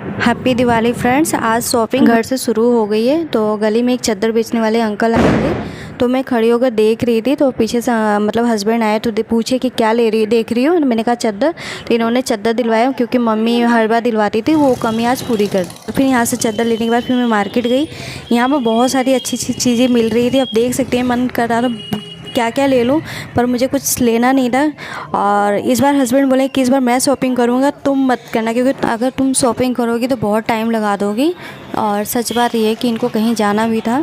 Happy Diwali friends. आज shopping घर से शुरू हो गई है। तो गली में एक चादर बेचने वाले अंकल आए थे, तो मैं खड़ी होकर देख रही थी। तो पीछे से मतलब हस्बैंड आए तो पूछे कि क्या ले रही देख रही हो। मैंने कहा चादर। तो इन्होंने चादर दिलवाया, क्योंकि मम्मी हर बार दिलवाती थी, वो कमी आज पूरी कर दी। तो फिर यहाँ से चादर लेने के बाद फिर मैं मार्केट गई। यहाँ पर बहुत सारी अच्छी अच्छी चीज़ें मिल रही थी। अब देख सकते हैं, मन कर रहा था क्या क्या ले लूँ, पर मुझे कुछ लेना नहीं था। और इस बार हस्बैंड बोले कि इस बार मैं शॉपिंग करूँगा, तुम मत करना, क्योंकि अगर तुम शॉपिंग करोगी तो बहुत टाइम लगा दोगी। और सच बात ये है कि इनको कहीं जाना भी था,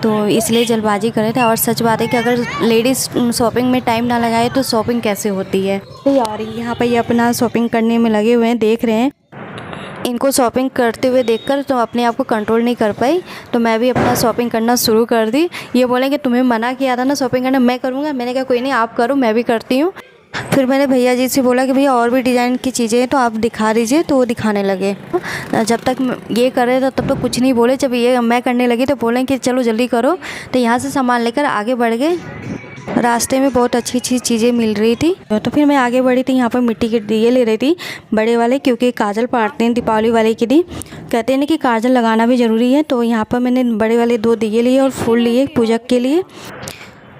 तो इसलिए जल्दबाजी कर रहे थे। और सच बात है कि अगर लेडीज़ शॉपिंग में टाइम ना लगाए तो शॉपिंग कैसे होती है। तो यार यहाँ पर ये अपना शॉपिंग करने में लगे हुए हैं, देख रहे हैं। इनको शॉपिंग करते हुए देखकर तो अपने आप को कंट्रोल नहीं कर पाई, तो मैं भी अपना शॉपिंग करना शुरू कर दी। ये बोले कि तुम्हें मना किया था ना शॉपिंग करना, मैं करूँगा। मैंने कहा कोई नहीं, आप करो, मैं भी करती हूँ। फिर मैंने भैया जी से बोला कि भैया और भी डिज़ाइन की चीज़ें हैं तो आप दिखा दीजिए, तो वो दिखाने लगे। जब तक ये कर रहे थे तब तो कुछ नहीं बोले, जब ये मैं करने लगी तो बोले कि चलो जल्दी करो। तो यहाँ से सामान लेकर आगे बढ़ गए। रास्ते में बहुत अच्छी अच्छी चीज़ें मिल रही थी, तो फिर मैं आगे बढ़ी थी। यहाँ पर मिट्टी के दिए ले रही थी, बड़े वाले, क्योंकि काजल पाड़ते हैं दीपावली वाले के लिए। कहते हैं ना कि काजल लगाना भी ज़रूरी है। तो यहाँ पर मैंने बड़े वाले 2 दिए लिए और फूल लिए पूजक के लिए।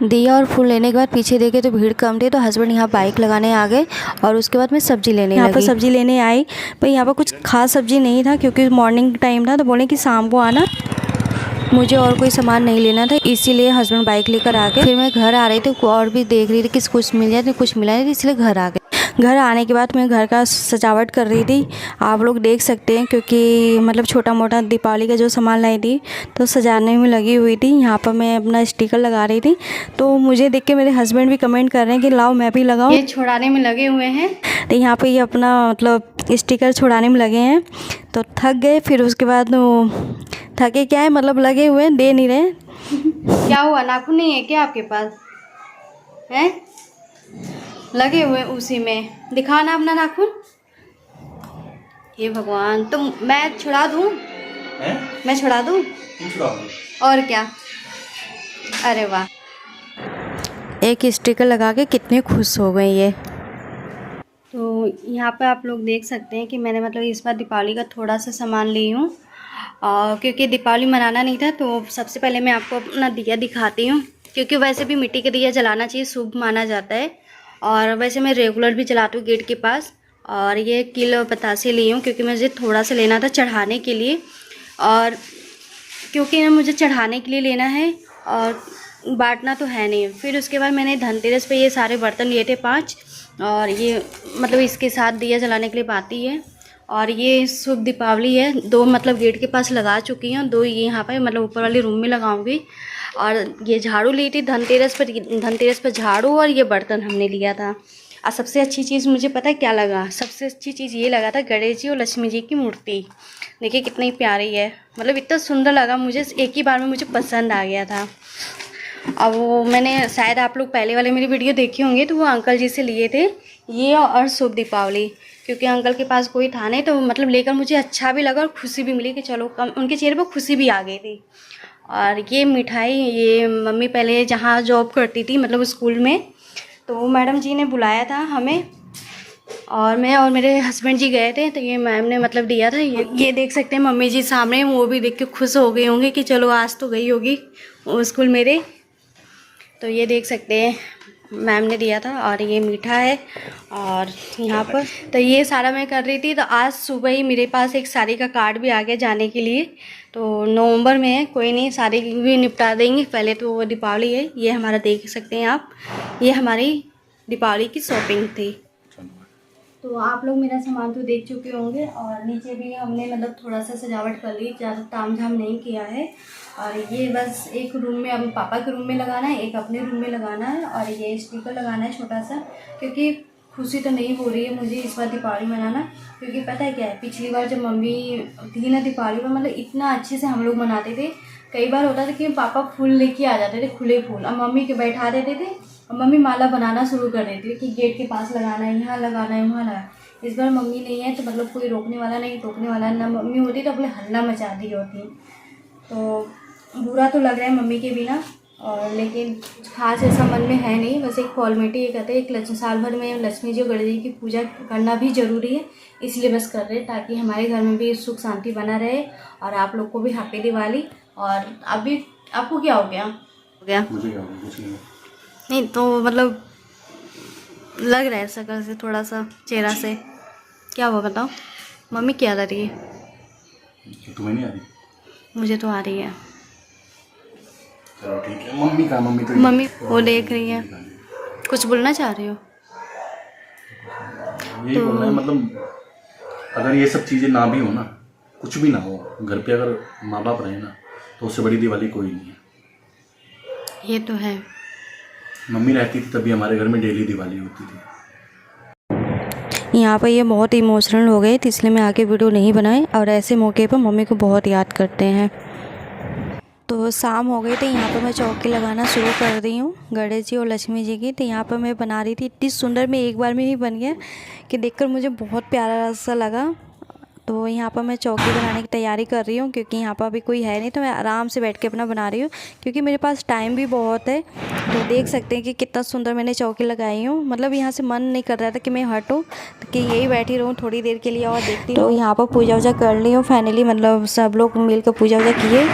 दिया और फूल लेने के बाद पीछे देखे तो भीड़ कम थी, तो हस्बैंड यहाँ बाइक लगाने आ गए। और उसके बाद मैं सब्ज़ी लेने यहाँ पर सब्ज़ी लेने आई, पर यहाँ पर कुछ खास सब्ज़ी नहीं था, क्योंकि मॉर्निंग टाइम था। तो बोले कि शाम को आना, मुझे और कोई सामान नहीं लेना था, इसीलिए हस्बैंड बाइक लेकर आ गए। फिर मैं घर आ रही थी और भी देख रही थी कि कुछ मिल जाए, तो कुछ मिला नहीं, इसलिए घर आ गए। घर आने के बाद मैं घर का सजावट कर रही थी, आप लोग देख सकते हैं, क्योंकि मतलब छोटा मोटा दीपावली का जो सामान लाई थी तो सजाने में लगी हुई थी। यहाँ पर मैं अपना स्टिकर लगा रही थी, तो मुझे देख के मेरे हस्बैंड भी कमेंट कर रहे हैं कि लाओ मैं भी लगाऊं। ये छुड़ाने में लगे हुए हैं, तो यहाँ पे ये अपना मतलब स्टिकर छुड़ाने में लगे हैं। तो थक गए, फिर उसके बाद थके क्या है, मतलब लगे हुए हैं, दे नहीं रहे। क्या हुआ, नाखून नहीं है क्या आपके पास? हैं लगे हुए उसी में, दिखाना अपना नाखून। हे भगवान, तो मैं छुड़ा दूं? मैं छुड़ा दूं? और क्या। अरे वाह, एक स्टिकर लगा के कितने खुश हो गए ये। तो यहाँ पे आप लोग देख सकते हैं कि मैंने मतलब इस बार दीपावली का थोड़ा सा सामान ली हूँ, क्योंकि दीपावली मनाना नहीं था। तो सबसे पहले मैं आपको अपना दिया दिखाती हूँ, क्योंकि वैसे भी मिट्टी के दिया जलाना चाहिए, शुभ माना जाता है। और वैसे मैं रेगुलर भी जलाती हूँ गेट के पास। और ये किलो बतासे ली हूँ, क्योंकि मुझे थोड़ा सा लेना था चढ़ाने के लिए, और क्योंकि मुझे चढ़ाने के लिए लेना है और बांटना तो है नहीं। फिर उसके बाद मैंने धनतेरस पे ये सारे बर्तन लिए थे 5, और ये मतलब इसके साथ दिया जलाने के लिए बाती है। और ये शुभ दीपावली है, 2 मतलब गेट के पास लगा चुकी हूँ, 2 ये यहाँ पे मतलब ऊपर वाले रूम में लगाऊंगी। और ये झाड़ू ली थी धनतेरस पर झाड़ू, और ये बर्तन हमने लिया था। और सबसे अच्छी चीज़ मुझे पता है क्या लगा, सबसे अच्छी चीज़ ये लगा था गणेश जी और लक्ष्मी जी की मूर्ति। देखिए कितनी प्यारी है, मतलब इतना सुंदर लगा मुझे, एक ही बार में मुझे पसंद आ गया था। अब वो मैंने शायद आप लोग पहले वाले मेरी वीडियो देखे होंगे, तो वो अंकल जी से लिए थे ये और शुभ दीपावली, क्योंकि अंकल के पास कोई था नहीं, तो मतलब लेकर मुझे अच्छा भी लगा और खुशी भी मिली कि चलो कम, उनके चेहरे पर खुशी भी आ गई थी। और ये मिठाई, ये मम्मी पहले जहाँ जॉब करती थी मतलब स्कूल में, तो वो मैडम जी ने बुलाया था हमें, और मैं और मेरे हस्बैंड जी गए थे, तो ये मैम ने मतलब दिया था। ये देख सकते हैं मम्मी जी सामने, वो भी देख के खुश हो गए होंगे कि चलो आज तो गई होगी वो स्कूल मेरे। तो ये देख सकते हैं मैम ने दिया था, और ये मीठा है। और यहाँ पर तो ये सारा मैं कर रही थी, तो आज सुबह ही मेरे पास एक साड़ी का कार्ड भी आ गया जाने के लिए। तो नवंबर में है, कोई नहीं, साड़ी भी निपटा देंगे, पहले तो वो दीपावली है। ये हमारा देख सकते हैं आप, ये हमारी दीपावली की शॉपिंग थी। तो आप लोग मेरा सामान तो देख चुके होंगे, और नीचे भी हमने मतलब थोड़ा सा सजावट कर ली, ज़्यादा तामझाम नहीं किया है। और ये बस एक रूम में, अब पापा के रूम में लगाना है, एक अपने रूम में लगाना है, और ये स्टिकर लगाना है छोटा सा, क्योंकि खुशी तो नहीं हो रही है मुझे इस बार दीपावली मनाना। क्योंकि पता है क्या है, पिछली बार जब मम्मी थी ना दीपावली में, मतलब इतना अच्छे से हम लोग मनाते थे। कई बार होता था कि पापा फूल लेके आ जाते थे, खुले फूल, और मम्मी के बैठा देते थे, और मम्मी माला बनाना शुरू कर देती थी कि गेट के पास लगाना है, यहाँ लगाना है, वहाँ लगाना। इस बार मम्मी नहीं है, तो मतलब कोई रोकने वाला नहीं, टोकने वाला ना मम्मी होती तो अपने हल्ला मचा दी होती। तो बुरा तो लग रहा है मम्मी के बिना, और लेकिन खास ऐसा मन में है नहीं, बस एक फॉर्मेलिटी ये कहते हैं एक साल भर में लक्ष्मी जी और गणेश जी की पूजा करना भी ज़रूरी है, इसलिए बस कर रहे हैं ताकि हमारे घर में भी सुख शांति बना रहे और आप लोग को भी हैप्पी दिवाली। और अभी आपको क्या हो गया? मुझे क्या होगा? कुछ नहीं। नहीं तो मतलब लग रहा है शक्ल से, थोड़ा सा चेहरा से। क्या हुआ बताओ? मम्मी क्या कर रही है? तुम्हें नहीं आ रही? मुझे तो आ रही है। चलो ठीक है। मम्मी का मम्मी वो देख रही है। कुछ बोलना चाह रही हो? यही बोलना है, मतलब अगर ये सब चीज़ें ना भी हो ना, कुछ भी ना हो, घर पे अगर माँ बाप रहे ना, तो उससे बड़ी दिवाली कोई नहीं है। ये तो है। मम्मी रहती थी तभी हमारे घर में डेली दिवाली होती थी। यहाँ पर ये बहुत इमोशनल हो गए, तो इसलिए मैं आगे वीडियो नहीं बनाई। और ऐसे मौके पर मम्मी को बहुत याद करते हैं। तो शाम हो गई, तो यहाँ पर मैं चौकी लगाना शुरू कर रही हूँ गणेश जी और लक्ष्मी जी की। तो यहाँ पर मैं बना रही थी, इतनी सुंदर, मैं एक बार में ही बन गया कि देखकर मुझे बहुत प्यारा सा लगा। तो यहाँ पर मैं चौकी बनाने की तैयारी कर रही हूँ, क्योंकि यहाँ पर अभी कोई है नहीं, तो मैं आराम से बैठ के अपना बना रही हूँ, क्योंकि मेरे पास टाइम भी बहुत है। तो देख सकते हैं कि कितना सुंदर मैंने चौकी लगाई हूँ। मतलब यहाँ से मन नहीं कर रहा था कि मैं हटूँ, तो कि यही बैठी रहूँ थोड़ी देर के लिए और देखती। तो यहाँ पर पूजा वूजा कर ली हूँ फाइनली, मतलब सब लोग मिलकर पूजा वूजा किए।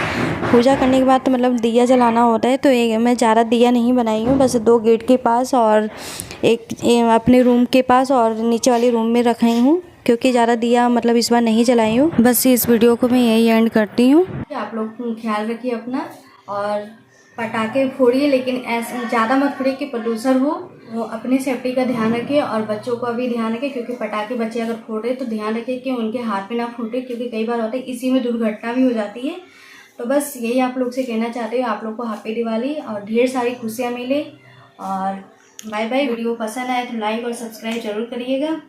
पूजा करने के बाद तो मतलब दिया जलाना होता है, तो मैं ज़्यादा दिया नहीं बनाई हूँ, बस 2 गेट के पास और एक अपने रूम के पास और नीचे वाले रूम में रखाई हूँ, क्योंकि ज़्यादा दिया मतलब इस बार नहीं जलाई हूँ। बस इस वीडियो को मैं यही एंड करती हूँ। आप लोग ख्याल रखिए अपना, और पटाखे फोड़िए, लेकिन ऐसे ज़्यादा मत फोड़िए कि प्रदूषण हो। वो अपने सेफ्टी का ध्यान रखिए और बच्चों का भी ध्यान रखिए, क्योंकि पटाखे बच्चे अगर फोड़ रहे तो ध्यान रखिए कि उनके हाथ में ना फूटे, क्योंकि कई बार होता है इसी में दुर्घटना भी हो जाती है। तो बस यही आप लोग से कहना चाहते हो, आप लोग को हैप्पी दिवाली और ढेर सारी खुशियाँ मिले। और बाय बाय। वीडियो पसंद आए तो लाइक और सब्सक्राइब जरूर करिएगा।